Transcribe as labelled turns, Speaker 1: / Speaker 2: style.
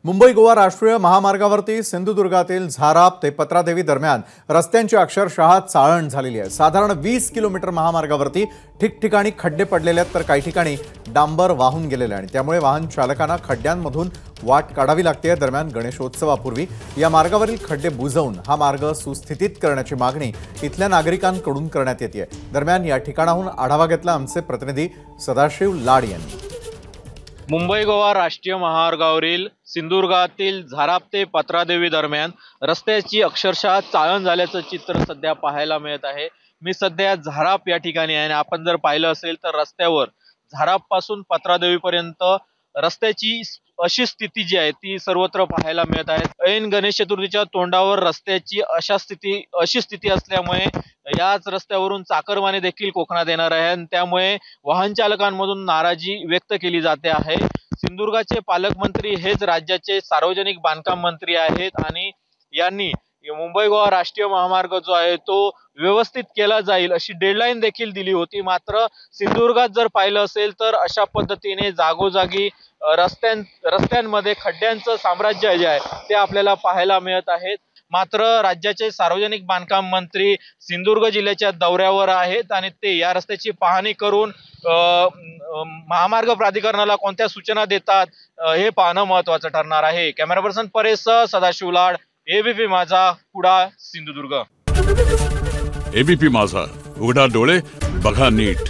Speaker 1: मुंबई गोवा राष्ट्रीय महामार्गावरती सिंधुदुर्गातील झाराप ते पत्रादेवी दरम्यान रस्त्यांची अक्षरशः चाळण झालेली आहे। साधारण 20 किलोमीटर महामार्गावरती ठिकठिकाणी खड्डे पडलेले आहेत, तर काही ठिकाणी डांबर वाहून गेलेले आहे। त्यामुळे वाहन चालकांना खड्ड्यांमधून वाट काढावी लागते। दरम्यान गणेशोत्सवापूर्वी या मार्गावरील खड्डे बुजवून हा मार्ग सुस्थितीत करण्याची मागणी इथल्या नागरिकांकडून करण्यात येते। दरम्यान या ठिकाणाहून आढावा घेतला आमचे प्रतिनिधी सदाशिव लाड यांनी।
Speaker 2: मुंबई गोवा राष्ट्रीय महामार्गावरील सिंधुदुर्गातील झाराप ते पत्रादेवी दरम्यान रस्त्याची अक्षरशः चाळण झाल्याचं चित्र सध्या पाहायला मिळत आहे। मी सध्या झाराप या ठिकाणी आहे आणि आपण जर पाहिलं असेल तर रस्त्यावर झाराप पासून पत्रादेवीपर्यंत रस्त्याची अशी स्थिती जी आहे ती सर्वत्र पाहायला मिळत आहे। ऐन गणेश चतुर्थीच्या तोंडावर रस्त्याची अशी स्थिती असल्यामुळे याच रस्त्यावरून चाकरमाने देखील कोकणात येणार आहे आणि त्यामुळे वाहन चालकांमधून नाराजी व्यक्त केली जाते आहे। सिंधुदुर्गाचे पालकमंत्री हेच राज्याचे सार्वजनिक बांधकाम मंत्री आहेत आणि यांनी मुंबई गोवा राष्ट्रीय महामार्ग जो आहे तो व्यवस्थित केला जाईल अशी डेडलाईन देखील दिली होती। मात्र सिंधुदुर्गात जर पाहिलं असेल तर अशा पद्धतीने जागोजागी रस्त्यांमध्ये खड्ड्यांचं साम्राज्य जे आहे ते आपल्याला पाहायला मिळत आहे। मात्र राज्याचे सार्वजनिक बांधकाम मंत्री सिंधुदुर्ग जिल्ह्याच्या दौऱ्यावर आहेत आणि ते या रस्त्याची पाहणी करून महामार्ग प्राधिकरणाला कोणत्या सूचना देतात हे पाहणं महत्त्वाचं ठरणार आहे। कॅमेरा पर्सन परेश सदाशिव लाड, एबीपी माझा, कुडाळ, सिंधुदुर्ग।
Speaker 3: एबीपी माझा, उघडा डोळे बघा नीट।